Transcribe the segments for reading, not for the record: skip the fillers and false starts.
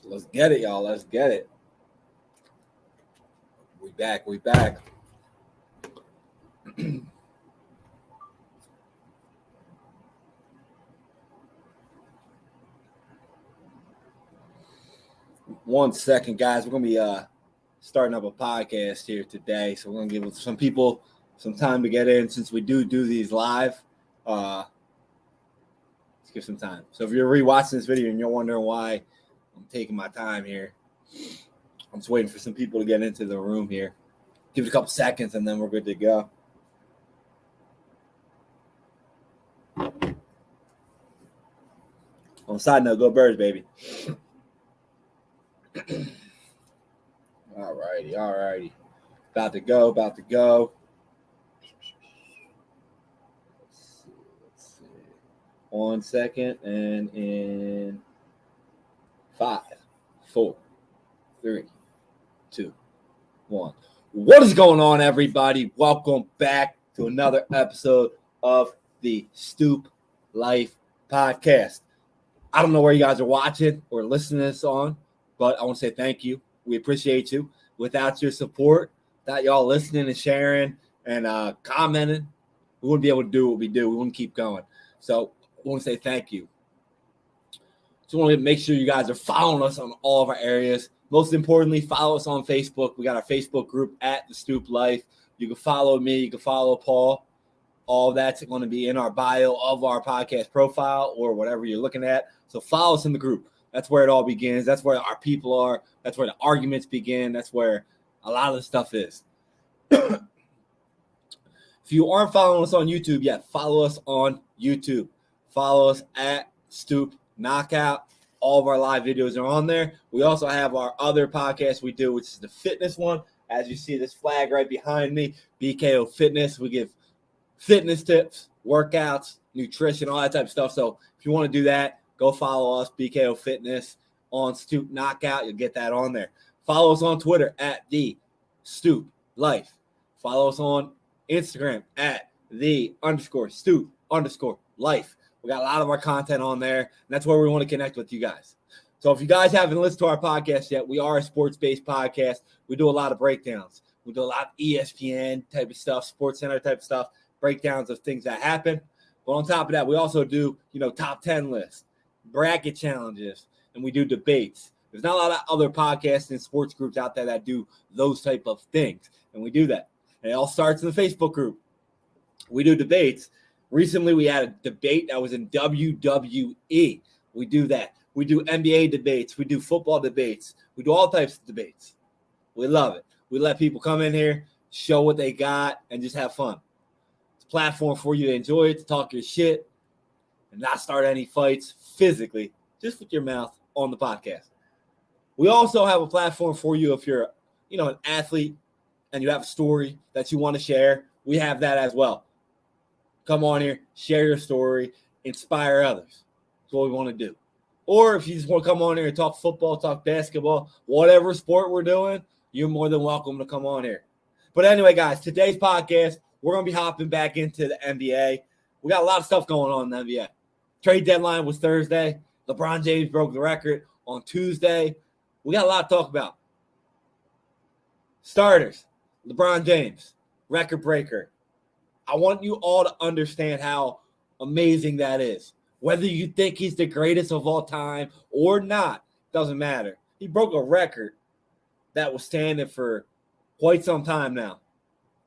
Let's get it, y'all. Let's get it. We back. 1 second, guys. We're going to be starting up a podcast here today. So we're going to give some people some time to get in since we do these live. Let's give some time. So if you're rewatching this video and you're wondering why I'm taking my time here, I'm just waiting for some people to get into the room here. Give it a couple seconds and then we're good to go. On a side note, go Birds, baby. All righty. About to go. Let's see. 1 second, and in 5, 4, 3, 2, 1. What is going on, everybody? Welcome back to another episode of the Stoop Life Podcast. I don't know where you guys are watching or listening to this on, but I want to say thank you. We appreciate you. Without your support, without y'all listening and sharing and commenting, we wouldn't be able to do what we do. We wouldn't keep going. So I want to say thank you. Just want to make sure you guys are following us on all of our areas. Most importantly, follow us on Facebook. We got our Facebook group at The Stoop Life. You can follow me. You can follow Paul. All that's going to be in our bio of our podcast profile or whatever you're looking at. So follow us in the group. That's where it all begins. That's where our people are. That's where the arguments begin. That's where a lot of the stuff is. If you aren't following us on YouTube yet, follow us on YouTube. Follow us at Stoop Knockout. All of our live videos are on there. We also have our other podcast we do, which is the fitness one. As you see this flag right behind me, BKO Fitness. We give fitness tips, workouts, nutrition, all that type of stuff. So if you want to do that, go follow us, BKO Fitness, on Stoop Knockout. You'll get that on there. Follow us on Twitter at The Stoop Life. Follow us on Instagram at _Stoop_Life. We got a lot of our content on there, and that's where we want to connect with you guys. So if you guys haven't listened to our podcast yet, we are a sports-based podcast. We do a lot of breakdowns. We do a lot of ESPN type of stuff, Sports Center type of stuff, breakdowns of things that happen. But on top of that, we also do, top 10 lists, bracket challenges, and we do debates. There's not a lot of other podcasts and sports groups out there that do those type of things, and we do that. And it all starts in the Facebook group. We do debates. Recently, we had a debate that was in WWE. We do that. We do NBA debates. We do football debates. We do all types of debates. We love it. We let people come in here, show what they got, and just have fun. It's a platform for you to enjoy it, to talk your shit, and not start any fights physically, just with your mouth on the podcast. We also have a platform for you if you're, an athlete and you have a story that you want to share. We have that as well. Come on here, share your story, inspire others. That's what we want to do. Or if you just want to come on here and talk football, talk basketball, whatever sport we're doing, you're more than welcome to come on here. But anyway, guys, today's podcast, we're going to be hopping back into the NBA. We got a lot of stuff going on in the NBA. Trade deadline was Thursday. LeBron James broke the record on Tuesday. We got a lot to talk about. Starters, LeBron James, record breaker. I want you all to understand how amazing that is. Whether you think he's the greatest of all time or not, doesn't matter. He broke a record that was standing for quite some time now.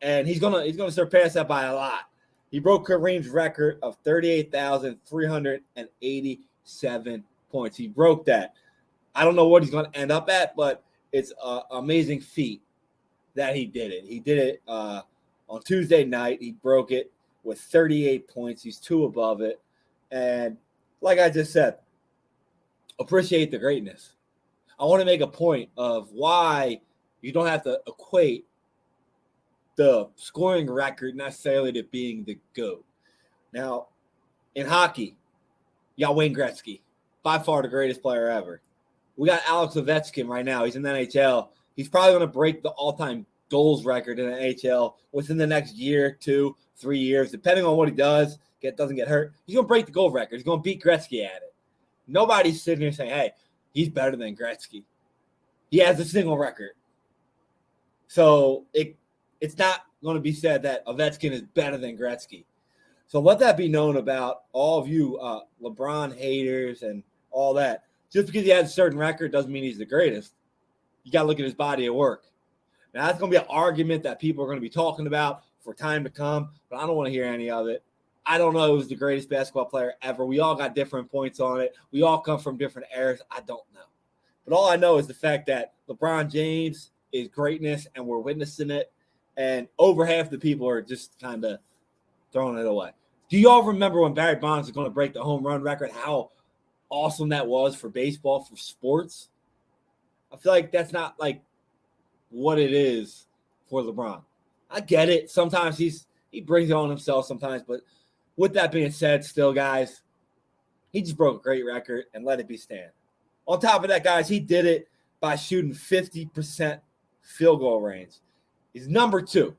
And he's gonna surpass that by a lot. He broke Kareem's record of 38,387 points. He broke that. I don't know what he's going to end up at, but it's an amazing feat that he did it. He did it on Tuesday night. He broke it with 38 points. He's 2 above it. And like I just said, appreciate the greatness. I want to make a point of why you don't have to equate the scoring record necessarily to being the GOAT. Now, in hockey, you got Wayne Gretzky, by far the greatest player ever. We got Alex Ovechkin right now. He's in the NHL. He's probably going to break the all-time goals record in the NHL within the next year, 2, 3 years, depending on what he does, doesn't get hurt. He's going to break the goal record. He's going to beat Gretzky at it. Nobody's sitting here saying, hey, he's better than Gretzky. He has a single record. So it's not going to be said that Ovechkin is better than Gretzky. So let that be known about all of you LeBron haters and all that. Just because he has a certain record doesn't mean he's the greatest. You got to look at his body of work. Now, that's going to be an argument that people are going to be talking about for time to come, but I don't want to hear any of it. I don't know who's the greatest basketball player ever. We all got different points on it. We all come from different eras. I don't know. But all I know is the fact that LeBron James is greatness, and we're witnessing it, and over half the people are just kind of throwing it away. Do you all remember when Barry Bonds was going to break the home run record, how awesome that was for baseball, for sports? I feel like that's not like what it is for LeBron. I get it. Sometimes he brings it on himself sometimes, but with that being said, still, guys, he just broke a great record and let it be stand. On top of that, guys, he did it by shooting 50% field goal range. He's number 2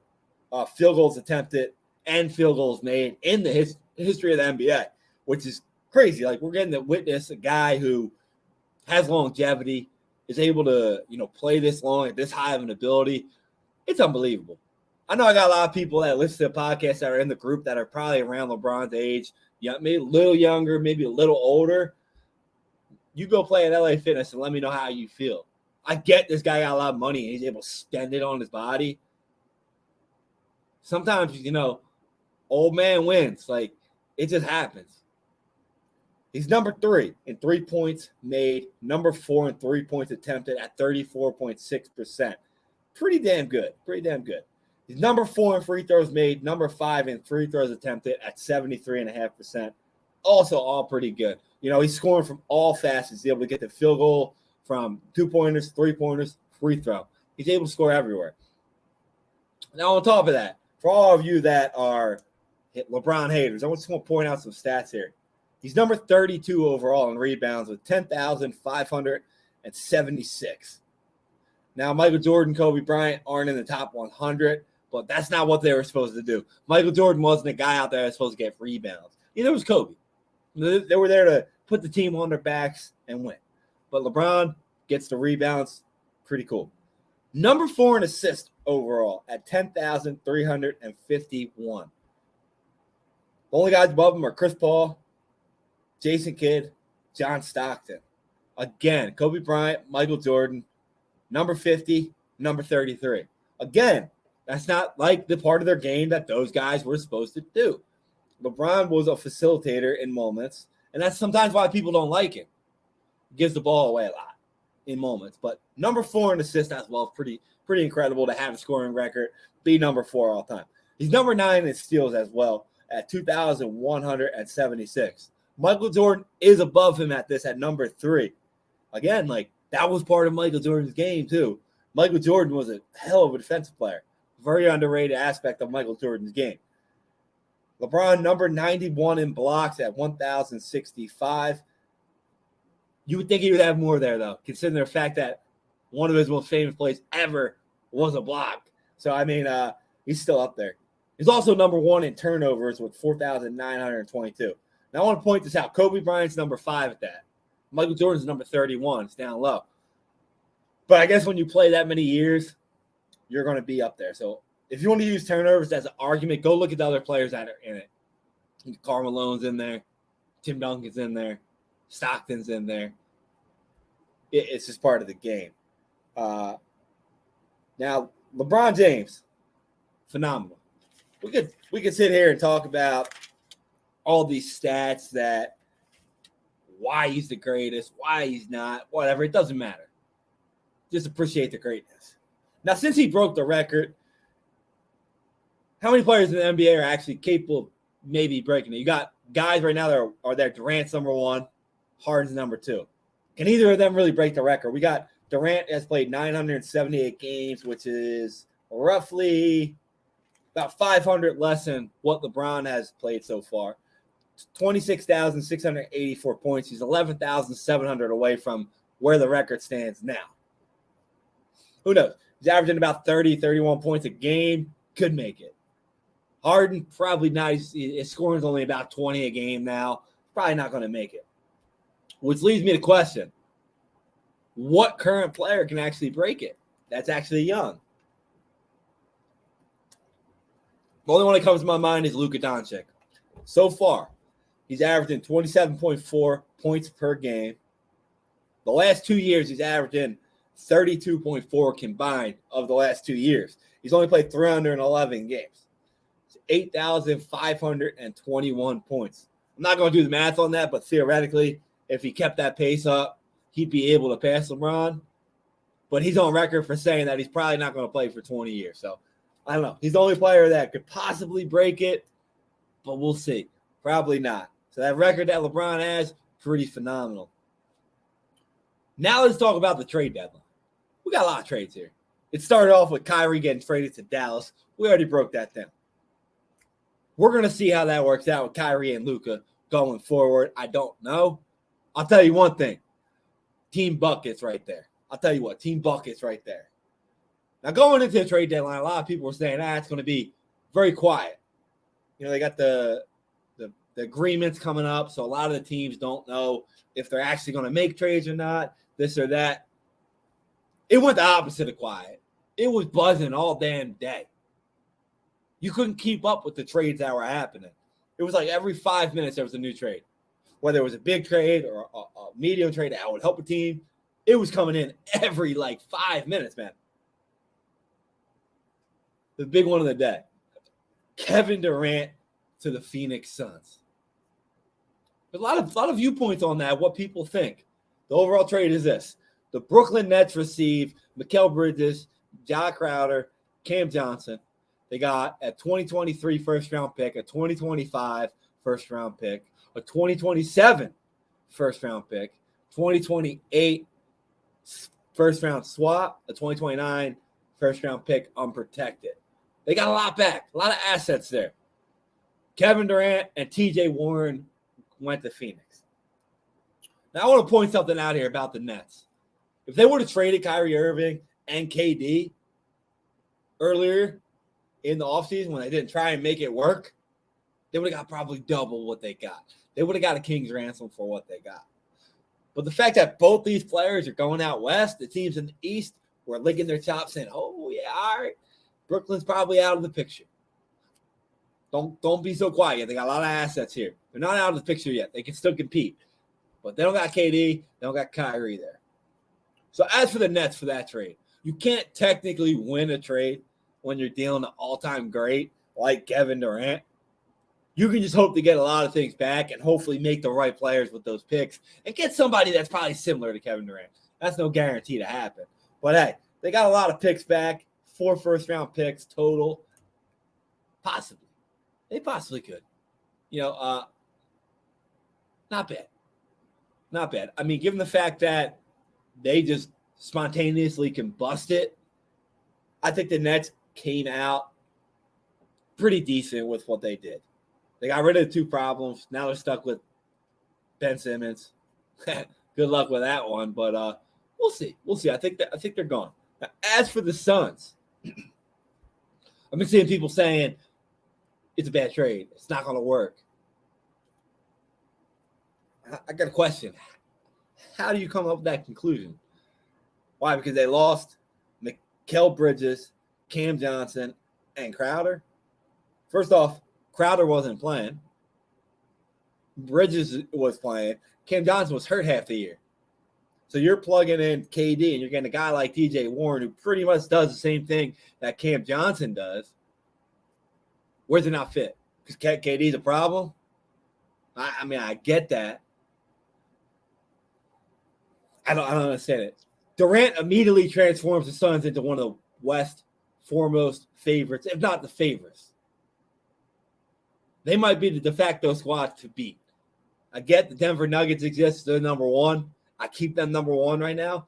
field goals attempted and field goals made in the history of the NBA, which is crazy. Like, we're getting to witness a guy who has longevity, is able to, play this long at this high of an ability. It's unbelievable. I know I got a lot of people that listen to the podcast that are in the group that are probably around LeBron's age, maybe a little younger, maybe a little older. You go play at LA Fitness and let me know how you feel. I get this guy got a lot of money and he's able to spend it on his body. Sometimes, old man wins. Like, it just happens. He's number 3 in 3 points made, number 4 in 3 points attempted at 34.6%. Pretty damn good. He's number 4 in free throws made, number 5 in free throws attempted at 73.5%. Also all pretty good. He's scoring from all facets. He's able to get the field goal from 2-pointers, 3-pointers, free throw. He's able to score everywhere. Now, on top of that, for all of you that are LeBron haters, I just want to point out some stats here. He's number 32 overall in rebounds with 10,576. Now, Michael Jordan, Kobe Bryant aren't in the top 100, but that's not what they were supposed to do. Michael Jordan wasn't a guy out there that's supposed to get rebounds. Neither was Kobe. They were there to put the team on their backs and win. But LeBron gets the rebounds. Pretty cool. Number 4 in assists overall at 10,351. The only guys above him are Chris Paul, Jason Kidd, John Stockton. Again, Kobe Bryant, Michael Jordan, number 50, number 33. Again, that's not like the part of their game that those guys were supposed to do. LeBron was a facilitator in moments, and that's sometimes why people don't like him. He gives the ball away a lot in moments. But number 4 in assists as well, pretty incredible to have a scoring record, be number 4 all time. He's number 9 in steals as well at 2,176. Michael Jordan is above him at number 3. Again, that was part of Michael Jordan's game too. Michael Jordan was a hell of a defensive player. Very underrated aspect of Michael Jordan's game. LeBron, number 91 in blocks at 1,065. You would think he would have more there, though, considering the fact that one of his most famous plays ever was a block. So, he's still up there. He's also number 1 in turnovers with 4,922. Now, I want to point this out. Kobe Bryant's number 5 at that. Michael Jordan's number 31. It's down low. But I guess when you play that many years, you're going to be up there. So if you want to use turnovers as an argument, go look at the other players that are in it. Karl Malone's in there. Tim Duncan's in there. Stockton's in there. It's just part of the game. Now, LeBron James, phenomenal. We could sit here and talk about all these stats that why he's the greatest, why he's not, whatever. It doesn't matter. Just appreciate the greatness. Now, since he broke the record, how many players in the NBA are actually capable of maybe breaking it? You got guys right now that are there. Durant's number 1, Harden's number 2. Can either of them really break the record? We got Durant has played 978 games, which is roughly about 500 less than what LeBron has played so far. 26,684 points. He's 11,700 away from where the record stands now. Who knows? He's averaging about 30, 31 points a game. Could make it. Harden, probably not. His scoring is only about 20 a game now. Probably not going to make it. Which leads me to question, what current player can actually break it? That's actually young. The only one that comes to my mind is Luka Doncic. So far, he's averaging 27.4 points per game. The last 2 years, he's averaging 32.4 combined of the last 2 years. He's only played 311 games. 8,521 points. I'm not going to do the math on that, but theoretically, if he kept that pace up, he'd be able to pass LeBron. But he's on record for saying that he's probably not going to play for 20 years. So, I don't know. He's the only player that could possibly break it, but we'll see. Probably not. So that record that LeBron has, pretty phenomenal. Now let's talk about the trade deadline. We got a lot of trades here. It started off with Kyrie getting traded to Dallas. We already broke that down. We're going to see how that works out with Kyrie and Luka going forward. I don't know. I'll tell you one thing. Team buckets right there. I'll tell you what. Team buckets right there. Now, going into the trade deadline, a lot of people were saying, it's going to be very quiet. You know, they got the agreements coming up, so a lot of the teams don't know if they're actually going to make trades or not, this or that. It went the opposite of quiet. It was buzzing all damn day. You couldn't keep up with the trades that were happening. It was like every 5 minutes there was a new trade. Whether it was a big trade or a medium trade that would help a team, it was coming in every 5 minutes, man. The big one of the day. Kevin Durant to the Phoenix Suns. There's a lot of viewpoints on that, what people think. The overall trade is this. The Brooklyn Nets receive Mikal Bridges, Jack Crowder, Cam Johnson. They got a 2023 first-round pick, a 2025 first-round pick, a 2027 first-round pick, 2028 first-round swap, a 2029 first-round pick unprotected. They got a lot back, a lot of assets there. Kevin Durant and TJ Warren went to Phoenix. Now, I want to point something out here about the Nets. If they would have traded Kyrie Irving and KD earlier in the offseason when they didn't try and make it work, they would have got probably double what they got. They would have got a king's ransom for what they got. But the fact that both these players are going out west, the teams in the East were licking their chops saying, oh, yeah, all right, Brooklyn's probably out of the picture. Don't be so quiet. They got a lot of assets here. They're not out of the picture yet. They can still compete. But they don't got KD. They don't got Kyrie there. So as for the Nets for that trade, you can't technically win a trade when you're dealing an all-time great like Kevin Durant. You can just hope to get a lot of things back and hopefully make the right players with those picks and get somebody that's probably similar to Kevin Durant. That's no guarantee to happen. But, hey, they got a lot of picks back, 4 first-round picks total. Possibly. They possibly could. Not bad. Not bad. I mean, given the fact that they just spontaneously combust it, I think the Nets came out pretty decent with what they did. They got rid of the 2 problems. Now they're stuck with Ben Simmons. Good luck with that one, but we'll see. We'll see. I think they're gone. Now, as for the Suns, I've been seeing people saying it's a bad trade. It's not going to work. I got a question. How do you come up with that conclusion? Why? Because they lost Mikal Bridges, Cam Johnson, and Crowder. First off, Crowder wasn't playing. Bridges was playing. Cam Johnson was hurt half the year. So you're plugging in KD and you're getting a guy like TJ Warren who pretty much does the same thing that Cam Johnson does. Where's it not fit? Because KD's a problem? I mean, I get that. I don't understand it. Durant immediately transforms the Suns into one of the West foremost favorites, if not the favorites. They might be the de facto squad to beat. I get the Denver Nuggets exist. They're number 1. I keep them number 1 right now.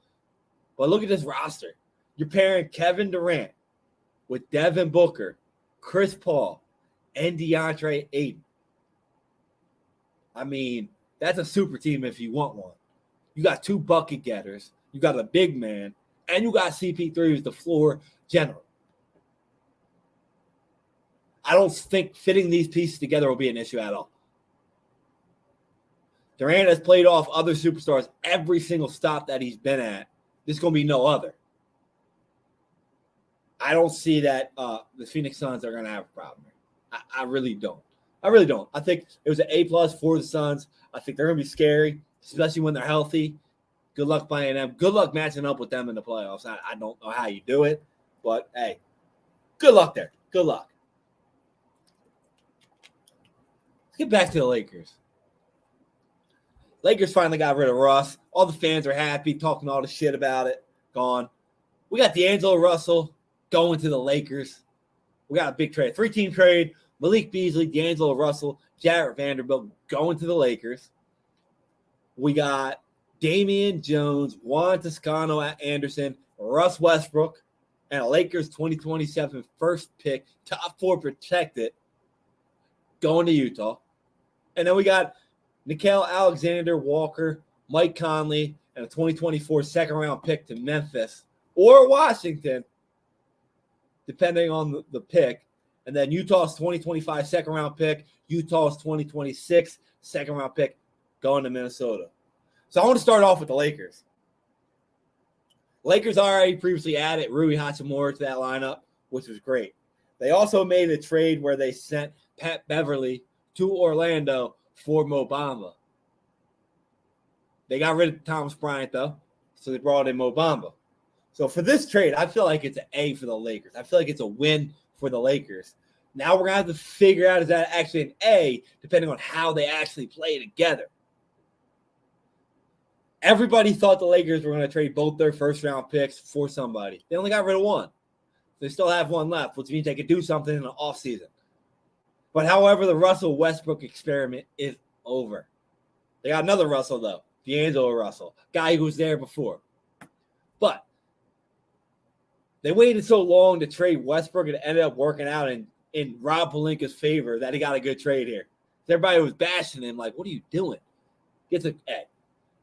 But look at this roster. You're pairing Kevin Durant with Devin Booker, Chris Paul, and DeAndre Ayton. I mean, that's a super team if you want one. You got 2 bucket getters. You got a big man. And you got CP3 who's the floor general. I don't think fitting these pieces together will be an issue at all. Durant has played off other superstars every single stop that he's been at There's going to be no other. I don't see that the Phoenix Suns are going to have a problem here. I really don't. I think it was an A+ for the Suns. I think they're going to be scary, especially when they're healthy. Good luck playing them. Good luck matching up with them in the playoffs. I don't know how you do it, but hey, good luck there. Good luck. Let's get back to the Lakers. Lakers finally got rid of Russ. All the fans are happy, talking all the shit about it. Gone. We got D'Angelo Russell going to the Lakers. We got a big trade. 3-team trade. Malik Beasley, D'Angelo Russell, Jarrett Vanderbilt going to the Lakers. We got Damian Jones, Juan Toscano Anderson, Russ Westbrook, and a Lakers 2027 first pick, top 4 protected, going to Utah. And then we got Nickeil Alexander-Walker, Mike Conley, and a 2024 second-round pick to Memphis or Washington, depending on the pick. And then Utah's 2025 second-round pick, Utah's 2026 second-round pick going to Minnesota. So I want to start off with the Lakers. Lakers already previously added Rui Hachimura to that lineup, which was great. They also made a trade where they sent Pat Beverly to Orlando for Mo Bamba. They got rid of Thomas Bryant, though, so they brought in Mo Bamba. So for this trade, I feel like it's an A for the Lakers. I feel like it's a win for the Lakers. Now we're going to have to figure out, is that actually an A, depending on how they actually play together. Everybody thought the Lakers were going to trade both their first-round picks for somebody. They only got rid of one. They still have one left, which means they could do something in the offseason. But however, the Russell Westbrook experiment is over. They got another Russell, though, D'Angelo Russell, guy who was there before. But they waited so long to trade Westbrook, and it ended up working out in Rob Pelinka's favor that he got a good trade here. Everybody was bashing him, like, what are you doing? Get the A.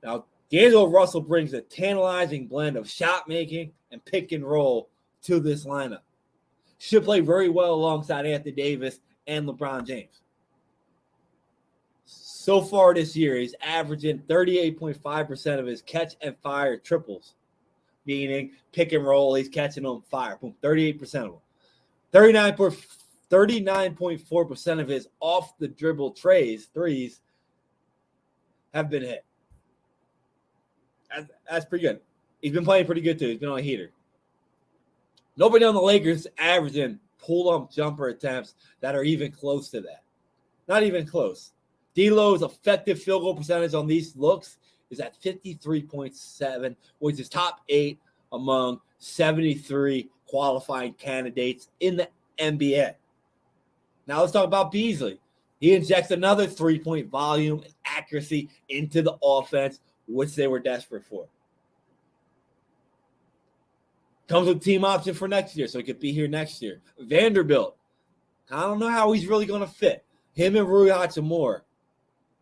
Now, D'Angelo Russell brings a tantalizing blend of shot making and pick and roll to this lineup. Should play very well alongside Anthony Davis and LeBron James. So far this year, he's averaging 38.5% of his catch and fire triples, meaning pick and roll, he's catching them fire. Boom, 38% of them. 39.4% of his off the dribble threes have been hit. That's pretty good. He's been playing pretty good, too. He's been on a heater. Nobody on the Lakers averaging pull-up jumper attempts that are even close to that. Not even close. D'Lo's effective field goal percentage on these looks is at 53.7, which is top 8 among 73 qualifying candidates in the NBA. Now let's talk about Beasley. He injects another 3-point volume and accuracy into the offense, which they were desperate for. Comes with team option for next year, so he could be here next year. Vanderbilt, I don't know how he's really going to fit. Him and Rui Hachimura,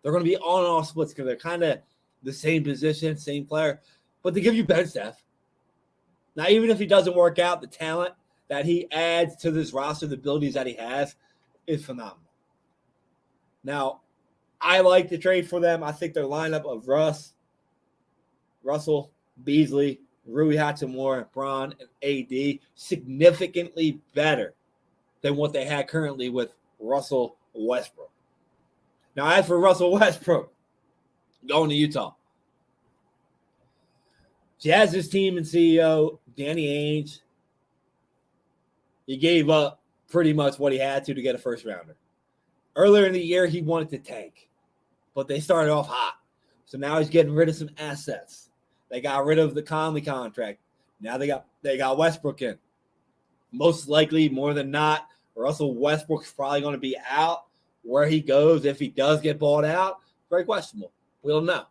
they're going to be on and off splits because they're kind of the same position, same player, but they give you bench depth. Now, even if he doesn't work out, the talent that he adds to this roster, the abilities that he has, is phenomenal. Now, I like the trade for them. I think their lineup of Russell, Beasley, Rui Hachimura, Bron, and AD significantly better than what they had currently with Russell Westbrook. Now, as for Russell Westbrook, going to Utah, Jazz's team and CEO, Danny Ainge, he gave up pretty much what he had to get a first rounder. Earlier in the year, he wanted to tank, but they started off hot. So now he's getting rid of some assets. They got rid of the Conley contract. Now they got Westbrook in. Most likely, more than not, Russell Westbrook's probably going to be out. Where he goes, if he does get bought out, very questionable. We don't know.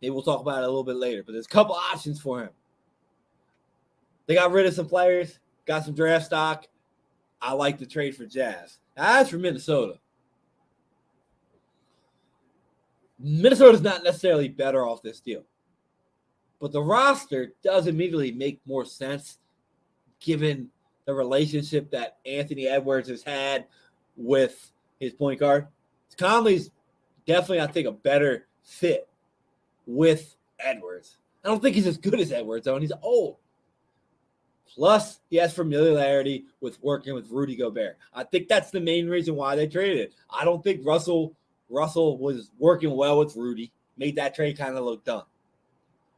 Maybe we'll talk about it a little bit later. But there's a couple options for him. They got rid of some players, got some draft stock. I like the trade for Jazz. As for Minnesota's not necessarily better off this deal. But the roster does immediately make more sense given the relationship that Anthony Edwards has had with his point guard. Conley's definitely, I think, a better fit with Edwards. I don't think he's as good as Edwards, though, and he's old. Plus, he has familiarity with working with Rudy Gobert. I think that's the main reason why they traded. I don't think Russell was working well with Rudy, made that trade kind of look dumb.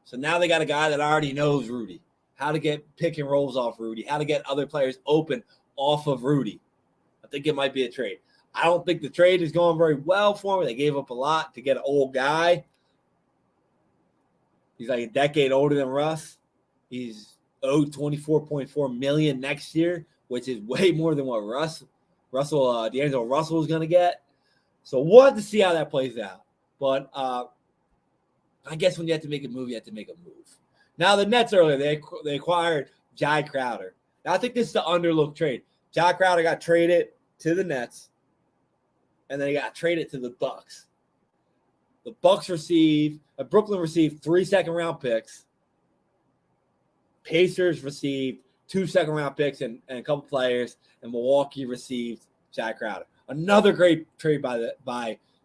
So now they got a guy that already knows Rudy, how to get pick and rolls off Rudy, how to get other players open off of Rudy. I think it might be a trade. I don't think the trade is going very well for me. They gave up a lot to get an old guy. He's like a decade older than Russ. He's owed $24.4 million next year, which is way more than what D'Angelo Russell is going to get. So we'll have to see how that plays out. But I guess when you have to make a move, you have to make a move. Now the Nets earlier, they acquired Jai Crowder. Now I think this is the underlooked trade. Jai Crowder got traded to the Nets, and then he got traded to the Bucks. The Bucks Brooklyn received 3 second-round picks. Pacers received 2 second-round picks and a couple players, and Milwaukee received Jai Crowder. Another great trade by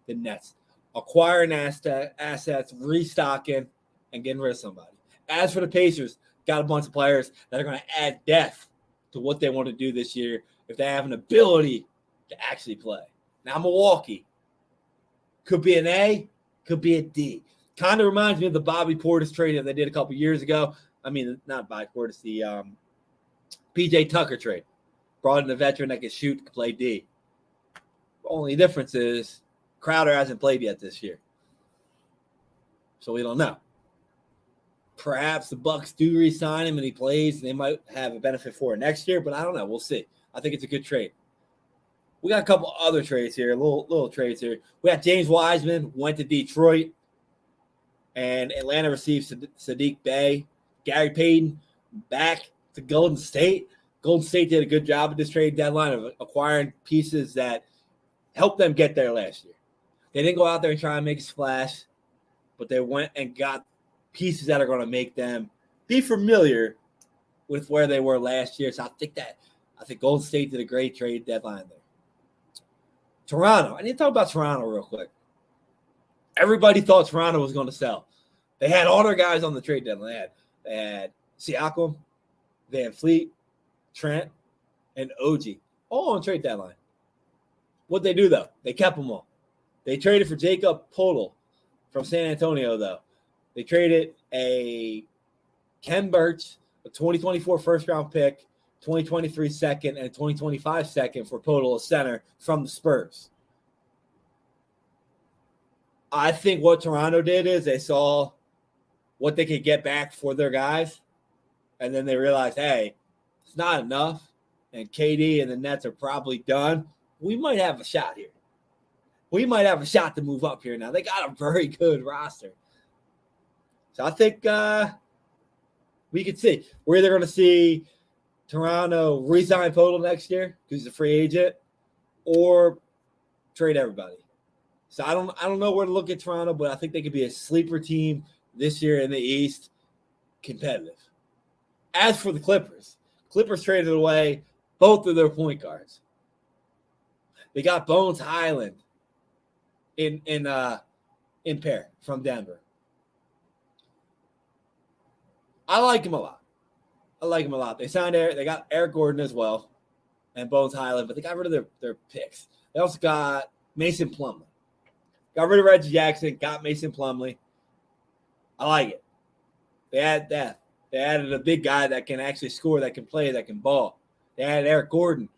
the Nets. Acquiring assets, restocking, and getting rid of somebody. As for the Pacers, got a bunch of players that are going to add depth to what they want to do this year if they have an ability to actually play. Now, Milwaukee could be an A, could be a D. Kind of reminds me of the Bobby Portis trade that they did a couple years ago. I mean, not Bobby Portis, the P.J. Tucker trade. Brought in a veteran that can shoot, can play D. The only difference is Crowder hasn't played yet this year. So we don't know. Perhaps the Bucks do re-sign him and he plays, and they might have a benefit for it next year, but I don't know. We'll see. I think it's a good trade. We got a couple other trades here, little trades here. We got James Wiseman, went to Detroit, and Atlanta received Sadiq Bey. Gary Payton back to Golden State. Golden State did a good job at this trade deadline of acquiring pieces that helped them get there last year. They didn't go out there and try and make a splash, but they went and got pieces that are going to make them be familiar with where they were last year. So I think Golden State did a great trade deadline there. Toronto. I need to talk about Toronto real quick. Everybody thought Toronto was going to sell. They had all their guys on the trade deadline. They had Siakam, Van Fleet, Trent, and OG, all on trade deadline. What'd they do, though? They kept them all. They traded for Jacob Poeltl from San Antonio, though. They traded a Ken Burch, a 2024 first-round pick, 2023 second, and 2025 second for Poeltl, a center from the Spurs. I think what Toronto did is they saw what they could get back for their guys, and then they realized, hey, it's not enough, and KD and the Nets are probably done. We might have a shot here. We might have a shot to move up here now. They got a very good roster. So I think we could see. We're either going to see Toronto re-sign Poeltl next year because he's a free agent, or trade everybody. So I don't know where to look at Toronto, but I think they could be a sleeper team this year in the East, competitive. As for the Clippers traded away both of their point guards. They got Bones Highland in pair from Denver. I like him a lot. They got Eric Gordon as well and Bones Highland, but they got rid of their picks. They also got Mason Plumlee. Got rid of Reggie Jackson, got Mason Plumlee. I like it. They added that. They added a big guy that can actually score, that can play, that can ball. They added Eric Gordon,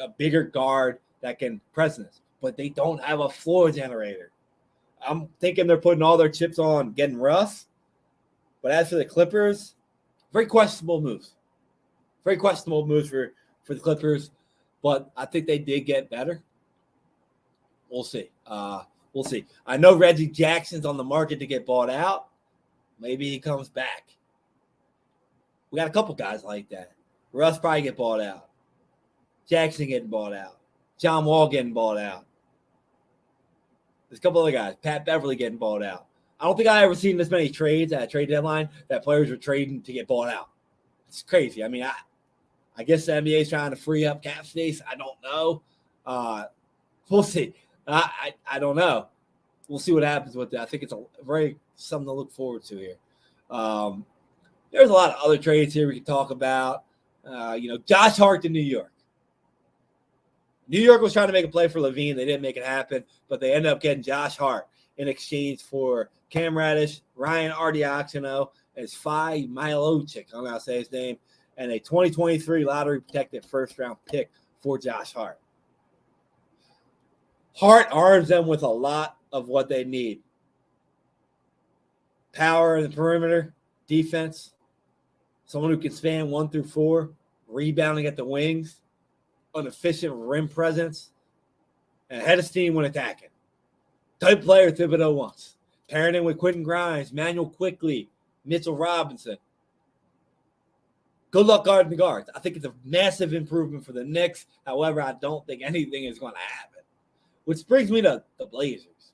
a bigger guard that can presence, but they don't have a floor generator. I'm thinking they're putting all their chips on getting Russ. But as for the Clippers, very questionable moves. Very questionable moves for the Clippers. But I think they did get better. We'll see. We'll see. I know Reggie Jackson's on the market to get bought out. Maybe he comes back. We got a couple guys like that. Russ probably get bought out. Jackson getting bought out. John Wall getting bought out. There's a couple other guys. Pat Beverly getting bought out. I don't think I ever seen this many trades at a trade deadline that players were trading to get bought out. It's crazy. I mean, I guess the NBA is trying to free up cap space. I don't know. We'll see. I don't know. We'll see what happens with that. I think it's something to look forward to here. There's a lot of other trades here we can talk about. Josh Hart to New York. New York was trying to make a play for Levine. They didn't make it happen, but they ended up getting Josh Hart in exchange for Cam Reddish, Ryan Ardiaxino, and Svi Milojic, I don't know how to say his name, and a 2023 lottery-protected first-round pick for Josh Hart. Hart arms them with a lot of what they need. Power in the perimeter, defense, someone who can span 1 through 4, rebounding at the wings, an efficient rim presence, and head of steam when attacking. Type player Thibodeau wants. Pairing in with Quentin Grimes, Manuel Quickley, Mitchell Robinson. Good luck guarding the guards. I think it's a massive improvement for the Knicks. However, I don't think anything is going to happen. Which brings me to the Blazers.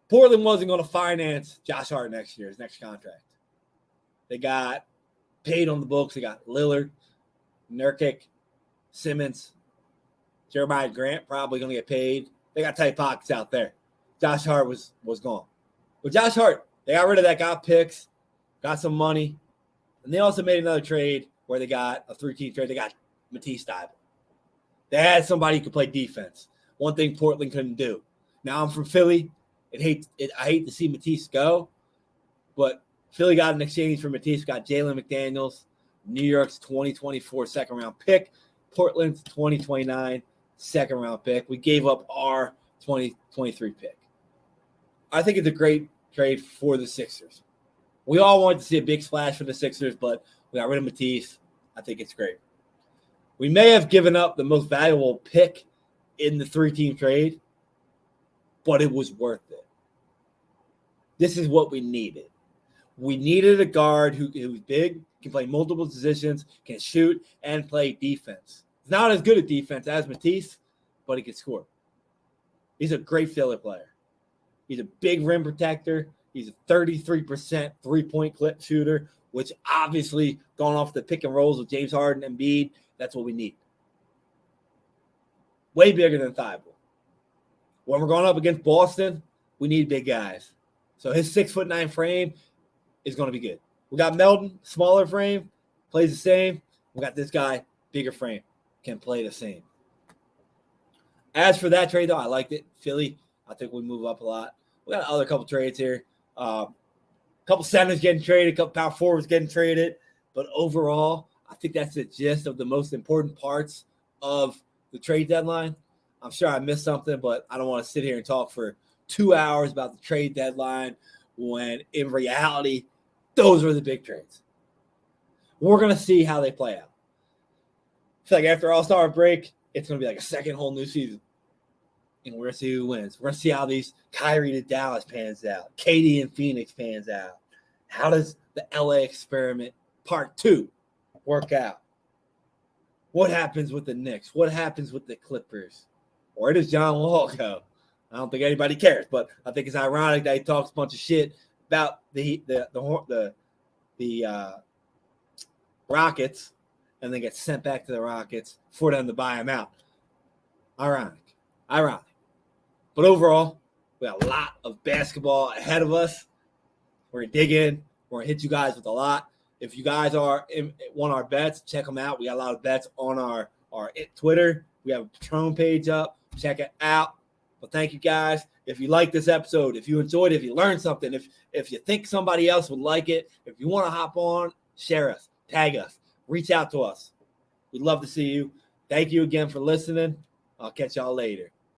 Portland wasn't going to finance Josh Hart next year, his next contract. They got paid on the books. They got Lillard, Nurkic, Simmons, Jeremiah Grant probably going to get paid. They got tight pockets out there. Josh Hart was gone. But Josh Hart, they got rid of that, got picks, got some money, and they also made another trade where they got a 3-team trade. They got Matisse Thybulle. They had somebody who could play defense. One thing Portland couldn't do. Now I'm from Philly. I hate to see Matisse go, but Philly got an exchange for Matisse, got Jalen McDaniels, New York's 2024 second-round pick, Portland's 2029 second-round pick. We gave up our 2023 pick. I think it's a great trade for the Sixers. We all wanted to see a big splash for the Sixers, but we got rid of Matisse. I think it's great. We may have given up the most valuable pick in the 3-team trade, but it was worth it. This is what we needed. We needed a guard who's big, can play multiple positions, can shoot, and play defense. He's not as good at defense as Matisse, but he can score. He's a great filler player. He's a big rim protector. He's a 33% three-point clip shooter, which obviously, going off the pick and rolls with James Harden and Embiid, that's what we need. Way bigger than Thybulle. When we're going up against Boston, we need big guys. So his 6'9" frame is going to be good. We got Melton, smaller frame, plays the same. We got this guy, bigger frame, can play the same. As for that trade, though, I liked it. Philly, I think we move up a lot. We got other couple trades here. A couple centers getting traded, a couple power forwards getting traded. But overall, I think that's the gist of the most important parts of the trade deadline. I'm sure I missed something, but I don't want to sit here and talk for 2 hours about the trade deadline when in reality, those are the big trades. We're going to see how they play out. I feel like after All-Star break, it's going to be like a second whole new season. And we're going to see who wins. We're going to see how these Kyrie to Dallas pans out. KD and Phoenix pans out. How does the LA experiment part 2 work out? What happens with the Knicks? What happens with the Clippers? Where does John Wall go? I don't think anybody cares, but I think it's ironic that he talks a bunch of shit about the Rockets and then gets sent back to the Rockets for them to buy him out. Ironic. But overall, we got a lot of basketball ahead of us. We're going to dig in. We're going to hit you guys with a lot. If you guys want our bets, check them out. We got a lot of bets on our Twitter. We have a Patreon page up. Check it out. But thank you guys. If you like this episode, if you enjoyed it, if you learned something, if you think somebody else would like it, if you want to hop on, share us, tag us, reach out to us. We'd love to see you. Thank you again for listening. I'll catch y'all later.